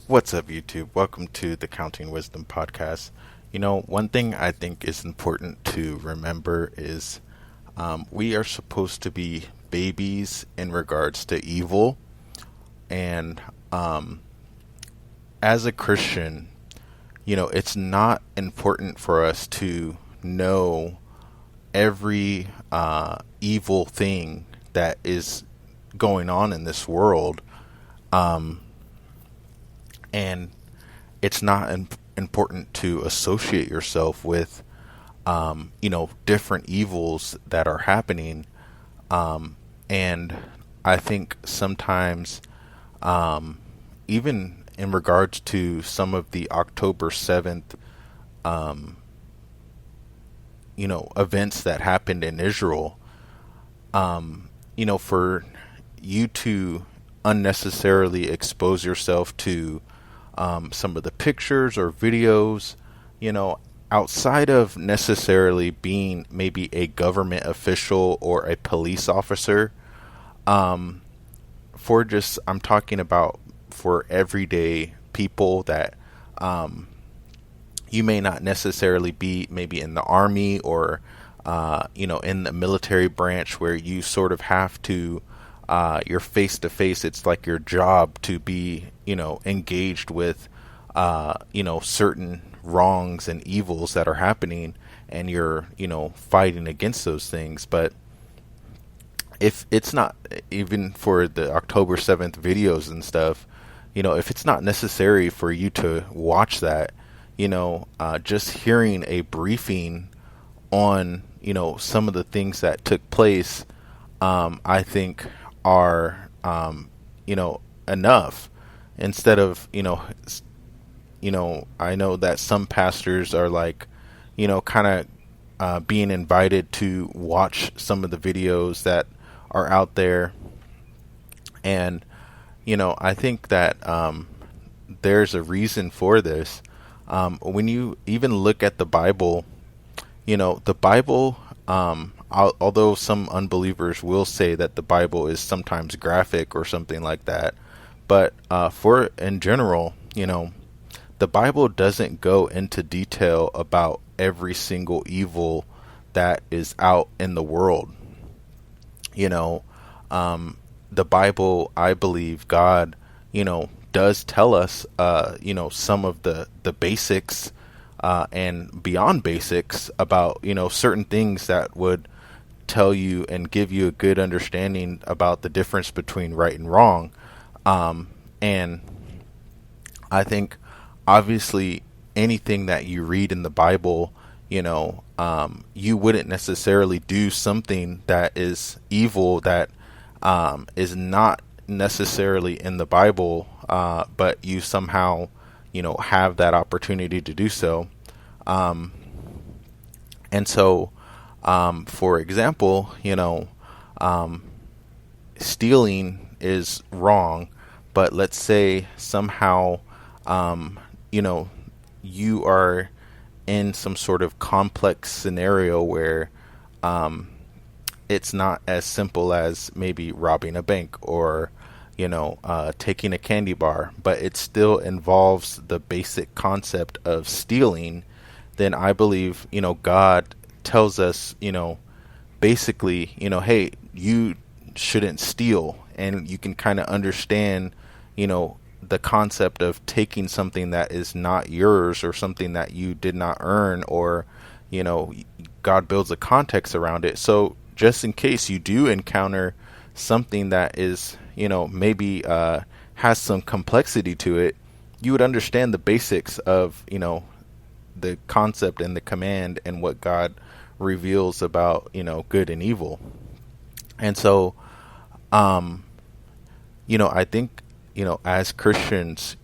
What's up, YouTube? Welcome to the Counting Wisdom podcast. One thing I think is important to remember is we are supposed to be babies in regards to evil. And as a Christian, it's not important for us to know every evil thing that is going on in this world. Um, and it's not important to associate yourself with different evils that are happening. And I think sometimes, even in regards to some of the October 7th events that happened in Israel, for you to unnecessarily expose yourself to some of the pictures or videos, outside of necessarily being maybe a government official or a police officer, I'm talking about for everyday people that you may not necessarily be maybe in the army or in the military branch where you sort of have to you're face to face. It's like your job to be engaged with certain wrongs and evils that are happening, and you're fighting against those things. But if it's not, even for the October 7th videos and stuff, if it's not necessary for you to watch that, just hearing a briefing on, some of the things that took place, I think are, enough. Instead of, I know that some pastors are like, kind of being invited to watch some of the videos that are out there. And, I think that there's a reason for this. When you even look at the Bible, the Bible, although some unbelievers will say that the Bible is sometimes graphic or something like that, but for in general, the Bible doesn't go into detail about every single evil that is out in the world. You know, the Bible, I believe God, does tell us, some of the basics and beyond basics about, certain things that would tell you and give you a good understanding about the difference between right and wrong. And I think obviously anything that you read in the Bible, you wouldn't necessarily do something that is evil that is not necessarily in the Bible, but you somehow, have that opportunity to do so. And so, for example, stealing is wrong, but let's say somehow, you are in some sort of complex scenario where it's not as simple as maybe robbing a bank or taking a candy bar, but it still involves the basic concept of stealing. Then I believe God tells us basically hey, you shouldn't steal, and you can kind of understand the concept of taking something that is not yours or something that you did not earn, or God builds a context around it. So just in case you do encounter something that is maybe has some complexity to it, you would understand the basics of the concept and the command and what God reveals about good and evil. And so I think as Christians,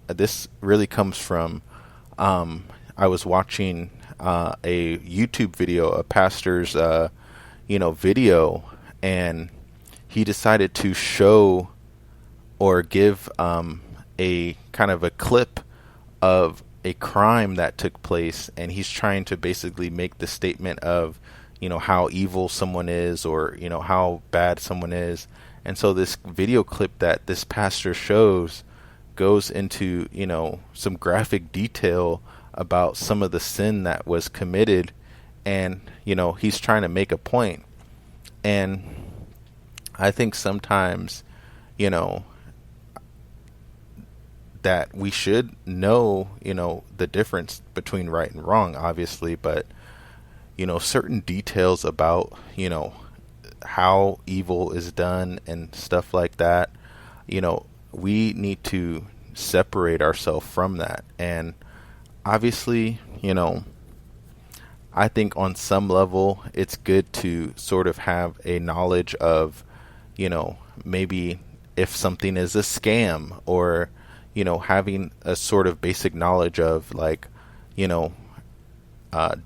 this really comes from, I was watching a YouTube video, a pastor's, video, and he decided to show or give a kind of a clip of a crime that took place, and he's trying to basically make the statement of, how evil someone is, or, how bad someone is. And so this video clip that this pastor shows goes into, some graphic detail about some of the sin that was committed, and, he's trying to make a point. And I think sometimes, you know, that we should know, the difference between right and wrong, obviously, but, certain details about, how evil is done and stuff like that, we need to separate ourselves from that. And obviously, I think on some level it's good to sort of have a knowledge of, maybe if something is a scam, or, having a sort of basic knowledge of, like,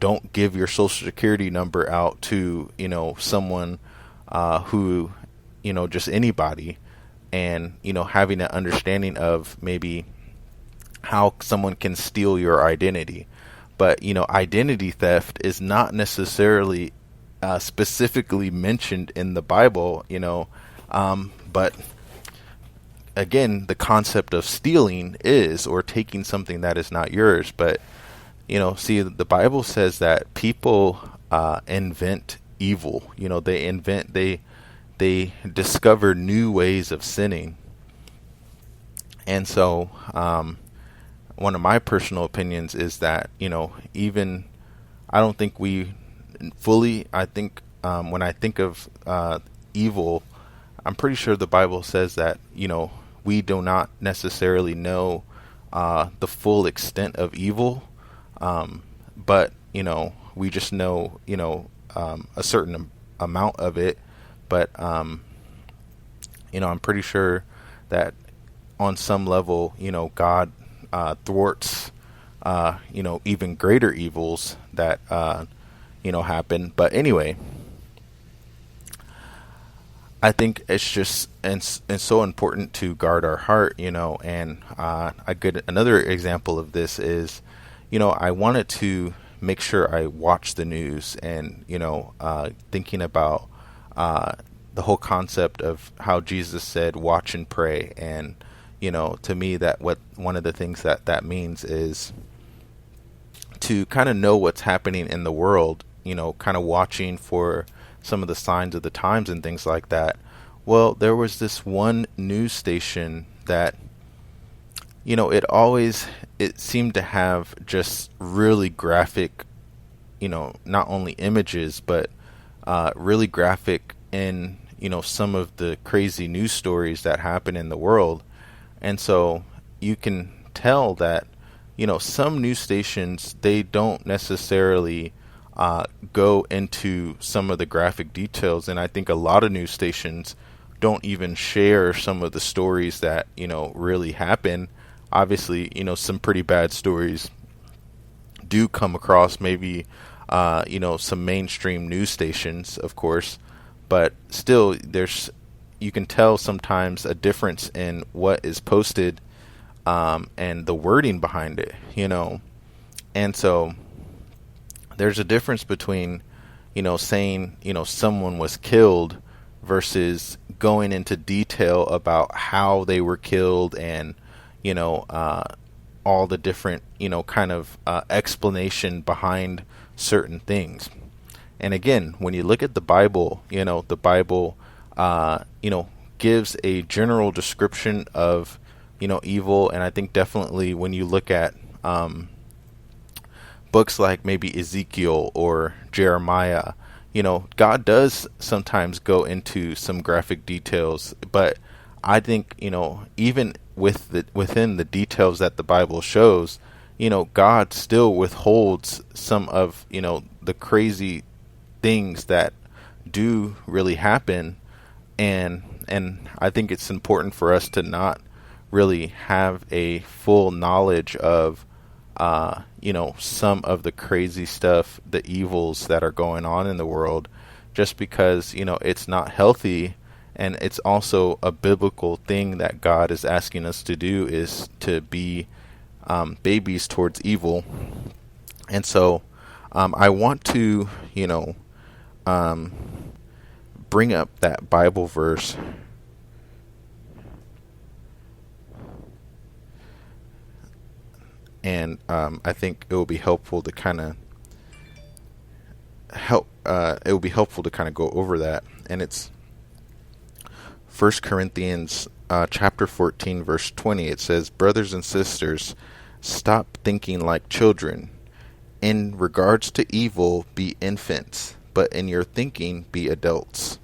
don't give your social security number out to, someone who, just anybody, and, having an understanding of maybe how someone can steal your identity. But, identity theft is not necessarily specifically mentioned in the Bible, but again, the concept of stealing is, or taking something that is not yours. But, see, the Bible says that people invent evil. They discover new ways of sinning. And so, one of my personal opinions is that, even, I don't think we fully, I think, when I think of evil, I'm pretty sure the Bible says that, we do not necessarily know the full extent of evil, but, we just know, a certain amount of it. But, I'm pretty sure that on some level, God thwarts, even greater evils that, happen. But anyway, I think it's just, and so important to guard our heart, and another example of this is, I wanted to make sure I watch the news, and, thinking about the whole concept of how Jesus said, watch and pray. And, to me, that one of the things that means is to kind of know what's happening in the world, kind of watching for some of the signs of the times and things like that. Well, there was this one news station that, it seemed to have just really graphic, not only images, but really graphic in, some of the crazy news stories that happen in the world. And so you can tell that, some news stations, they don't necessarily go into some of the graphic details. And I think a lot of news stations don't even share some of the stories that, really happen. Obviously, some pretty bad stories do come across maybe, some mainstream news stations, of course, but still you can tell sometimes a difference in what is posted, and the wording behind it, and so there's a difference between, saying, someone was killed versus going into detail about how they were killed, and, all the different, kind of explanation behind certain things. And again, when you look at the Bible, the Bible, gives a general description of, evil. And I think definitely when you look at books like maybe Ezekiel or Jeremiah, God does sometimes go into some graphic details. But I think, even within the details that the Bible shows, God still withholds some of, the crazy things that do really happen. And I think it's important for us to not really have a full knowledge of, some of the crazy stuff, the evils that are going on in the world, just because, it's not healthy. And it's also a biblical thing that God is asking us to do, is to be babies towards evil. And so I want to, bring up that Bible verse and I think it will be helpful to kind of go over that. And it's First Corinthians chapter 14 verse 20. It says, "Brothers and sisters, stop thinking like children. In regards to evil, be infants, but in your thinking, be adults."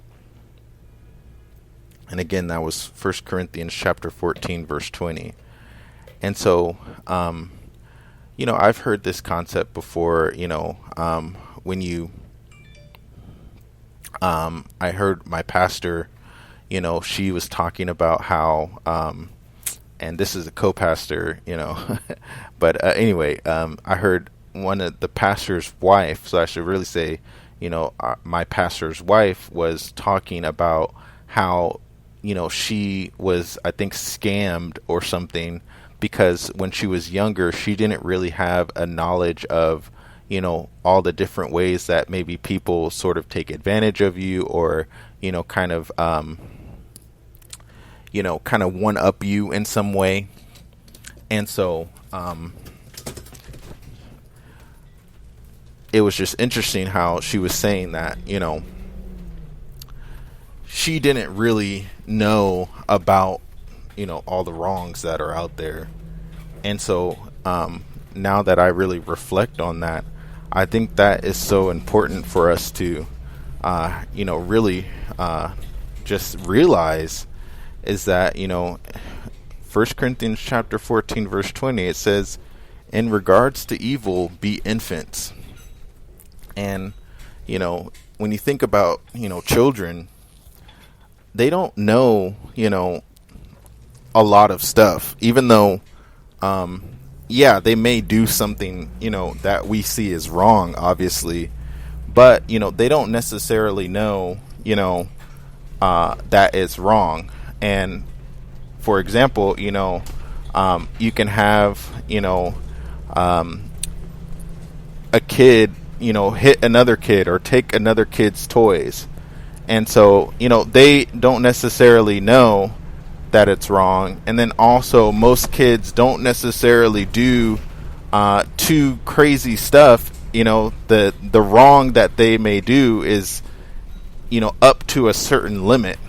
And again, that was First Corinthians chapter 14 verse 20. And so, I've heard this concept before. When you I heard my pastor, she was talking about how, and this is a co-pastor, but anyway, I heard one of the pastor's wife, so I should really say, my pastor's wife was talking about how, she was, I think, scammed or something, because when she was younger, she didn't really have a knowledge of, all the different ways that maybe people sort of take advantage of you, or, kind of one up you in some way. And so, it was just interesting how she was saying that, she didn't really know about, all the wrongs that are out there. And so, now that I really reflect on that, I think that is so important for us to, really just realize, is that, 1 Corinthians chapter 14 verse 20, it says, "In regards to evil, be infants." And, when you think about, children, they don't know, a lot of stuff, even though, they may do something, that we see as wrong, obviously, but, they don't necessarily know, that it's wrong. And for example, you can have, a kid, hit another kid or take another kid's toys. And so, they don't necessarily know that it's wrong. And then also, most kids don't necessarily do too crazy stuff. The wrong that they may do is, up to a certain limit.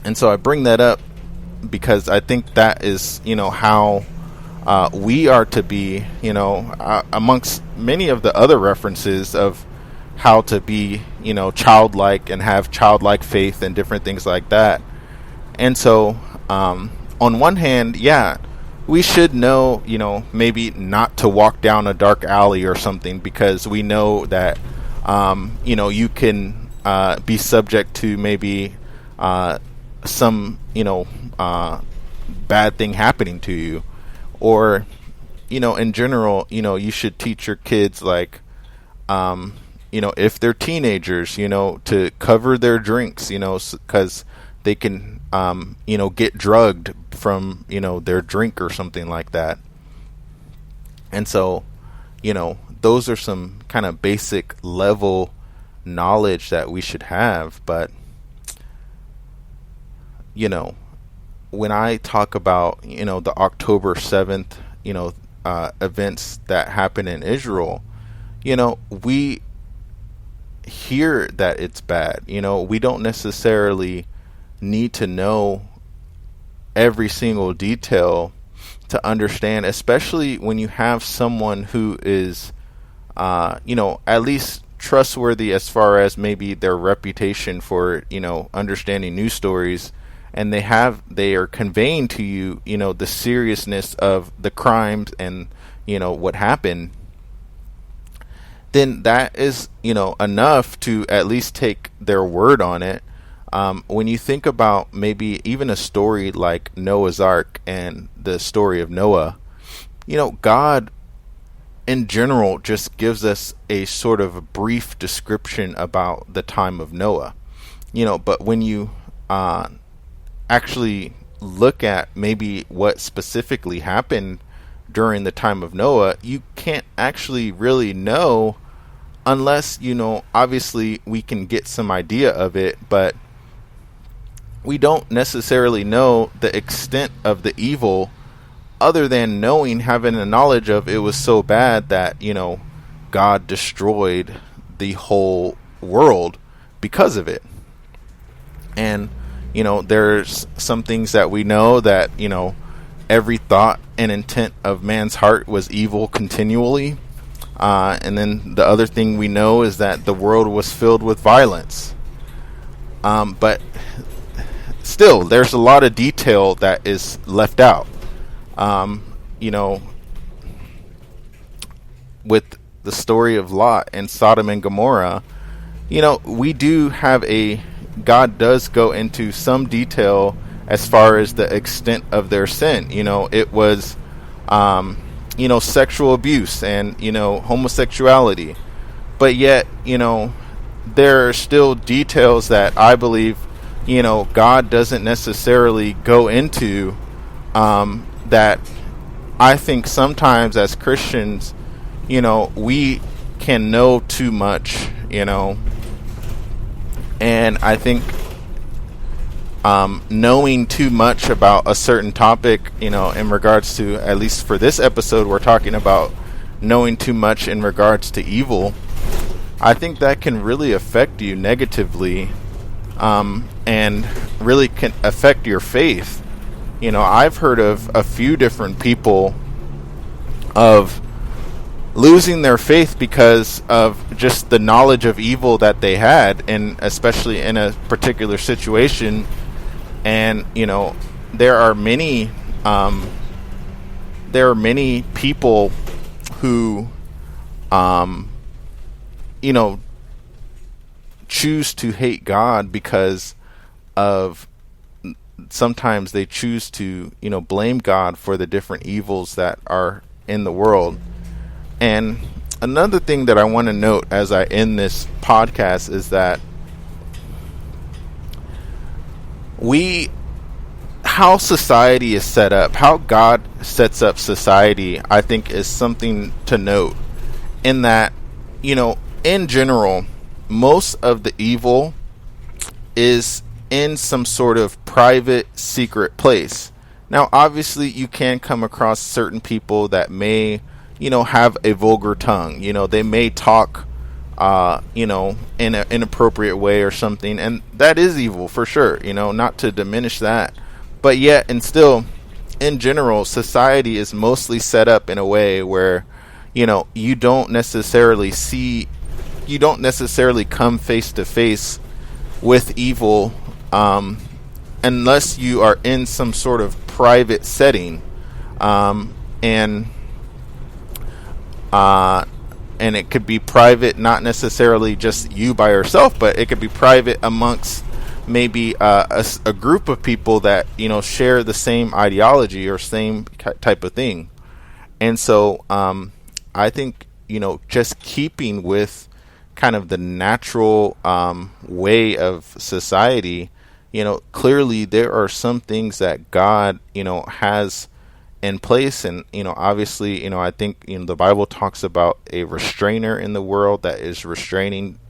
And so I bring that up because I think that is, how we are to be, amongst many of the other references of how to be, childlike and have childlike faith and different things like that. And so, on one hand, we should know, maybe not to walk down a dark alley or something, because we know that, you can be subject to maybe some, bad thing happening to you. Or, in general, you should teach your kids, like, if they're teenagers, to cover their drinks, because they can, get drugged from, their drink or something like that. And so, those are some kind of basic level knowledge that we should have. But, when I talk about, the October 7th, events that happen in Israel, we hear that it's bad. We don't necessarily need to know every single detail to understand, especially when you have someone who is, at least trustworthy as far as maybe their reputation for, understanding news stories, and they are conveying to you, the seriousness of the crimes and, what happened. Then that is, enough to at least take their word on it. When you think about maybe even a story like Noah's Ark and the story of Noah, God in general just gives us a sort of a brief description about the time of Noah. But when you actually look at maybe what specifically happened during the time of Noah, you can't actually really know unless, obviously we can get some idea of it, but we don't necessarily know the extent of the evil other than having a knowledge of it was so bad that, God destroyed the whole world because of it. And, there's some things that we know that, every thought and intent of man's heart was evil continually. And then the other thing we know is that the world was filled with violence. But still, there's a lot of detail that is left out. With the story of Lot and Sodom and Gomorrah, we do have God does go into some detail as far as the extent of their sin. It was, sexual abuse and, homosexuality. But yet, there are still details that I believe, God doesn't necessarily go into, that I think sometimes as Christians, we can know too much, and I think knowing too much about a certain topic, in regards to, at least for this episode, we're talking about knowing too much in regards to evil. I think that can really affect you negatively, and really can affect your faith. I've heard of a few different people of losing their faith because of just the knowledge of evil that they had, and especially in a particular situation. And there are many people who choose to hate God because of, sometimes they choose to blame God for the different evils that are in the world. And another thing that I want to note as I end this podcast is that how society is set up, how God sets up society, I think is something to note, in that, in general, most of the evil is in some sort of private, secret place. Now, obviously, you can come across certain people that may, have a vulgar tongue. They may talk, in an inappropriate way or something, and that is evil for sure. Not to diminish that, but yet, and still, in general, society is mostly set up in a way where, you don't necessarily come face to face with evil, unless you are in some sort of private setting, and it could be private, not necessarily just you by yourself, but it could be private amongst maybe a group of people that share the same ideology or same type of thing. And so I think just keeping with kind of the natural way of society, clearly there are some things that God has in place. And obviously, I think the Bible talks about a restrainer in the world that is restraining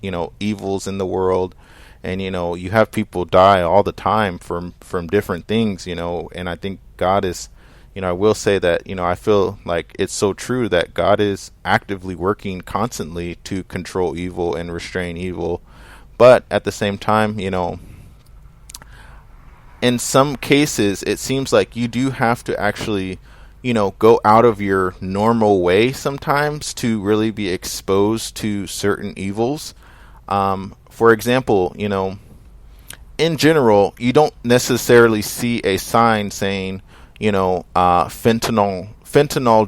evils in the world. And you have people die all the time from different things, and I think God is, I will say that I feel like it's so true that God is actively working constantly to control evil and restrain evil. But at the same time, in some cases, it seems like you do have to actually, go out of your normal way sometimes to really be exposed to certain evils. For example, in general, you don't necessarily see a sign saying, fentanyl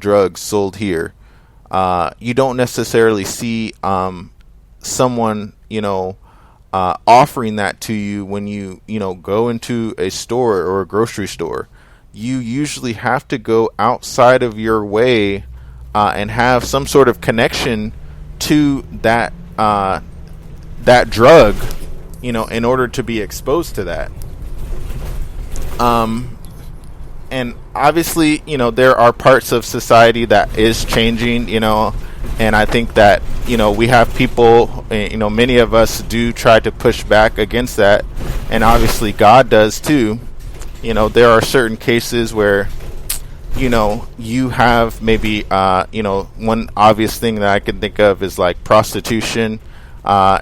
drugs sold here. You don't necessarily see someone, offering that to you when you go into a store or a grocery store. You usually have to go outside of your way and have some sort of connection to that drug, in order to be exposed to that. And obviously, there are parts of society that is changing, and I think that, we have people, many of us do try to push back against that, and obviously God does too. There are certain cases where, you have maybe, one obvious thing that I can think of is like prostitution.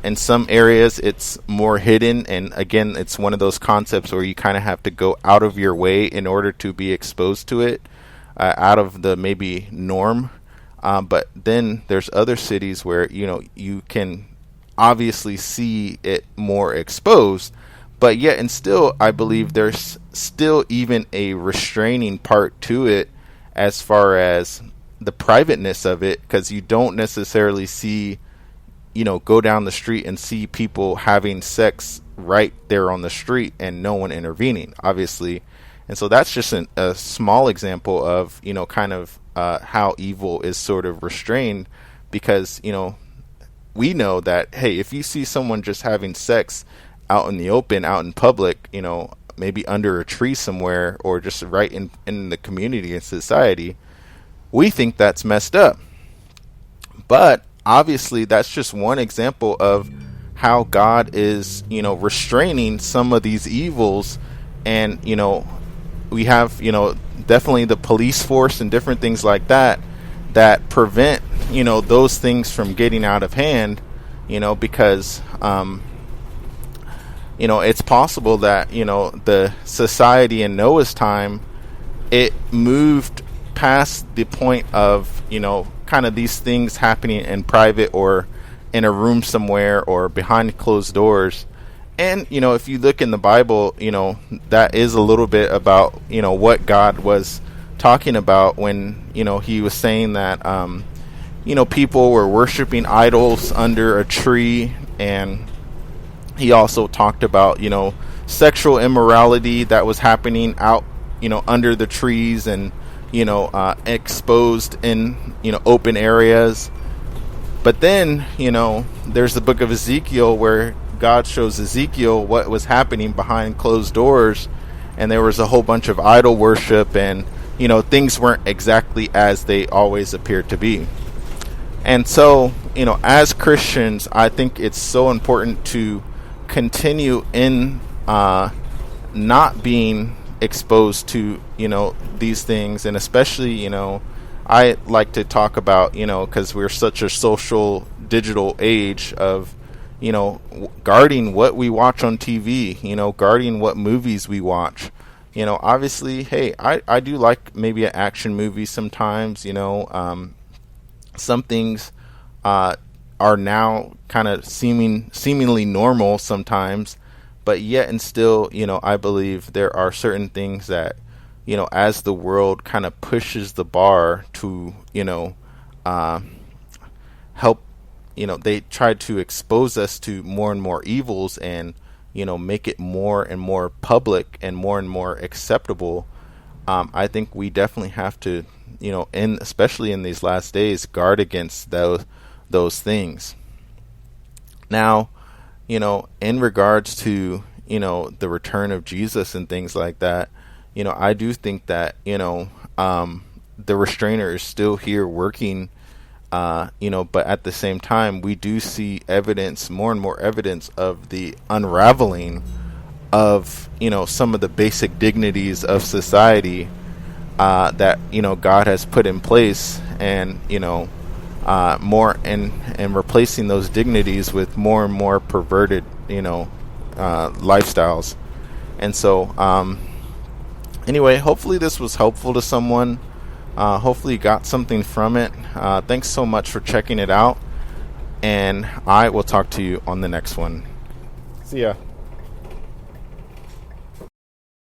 In some areas, it's more hidden, and again, it's one of those concepts where you kind of have to go out of your way in order to be exposed to it, out of the maybe norm. But then there's other cities where you can obviously see it more exposed, but yet and still, I believe there's still even a restraining part to it as far as the privateness of it, because you don't necessarily see, go down the street and see people having sex right there on the street and no one intervening, obviously. And so that's just a small example of, kind of how evil is sort of restrained, because, we know that, hey, if you see someone just having sex out in the open, out in public, maybe under a tree somewhere or just right in the community and society, we think that's messed up. But obviously, that's just one example of how God is, restraining some of these evils. And, we have, definitely the police force and different things like that prevent, those things from getting out of hand, because, it's possible that, the society in Noah's time, it moved past the point of, kind of these things happening in private or in a room somewhere or behind closed doors. And, if you look in the Bible, that is a little bit about, what God was talking about when, he was saying that, people were worshiping idols under a tree. And he also talked about, sexual immorality that was happening out, under the trees and, exposed in, open areas. But then, there's the book of Ezekiel where God shows Ezekiel what was happening behind closed doors, and there was a whole bunch of idol worship, and things weren't exactly as they always appeared to be. And so, as Christians, I think it's so important to continue in not being exposed to these things. And especially, I like to talk about, because we're such a social digital age of, guarding what we watch on TV, guarding what movies we watch. Obviously, hey, I do like maybe an action movie sometimes. Some things are now kind of seemingly normal sometimes, but yet and still, I believe there are certain things that, as the world kind of pushes the bar to, help, they try to expose us to more and more evils and, make it more and more public and more acceptable. I think we definitely have to, especially in these last days, guard against those things. Now, in regards to, the return of Jesus and things like that, I do think that, the restrainer is still here working, but at the same time, we do see evidence, more and more evidence of the unraveling of, some of the basic dignities of society, that, God has put in place, and, more and replacing those dignities with more and more perverted, lifestyles. And so, anyway, hopefully this was helpful to someone. Hopefully you got something from it. Thanks so much for checking it out, and I will talk to you on the next one. See ya.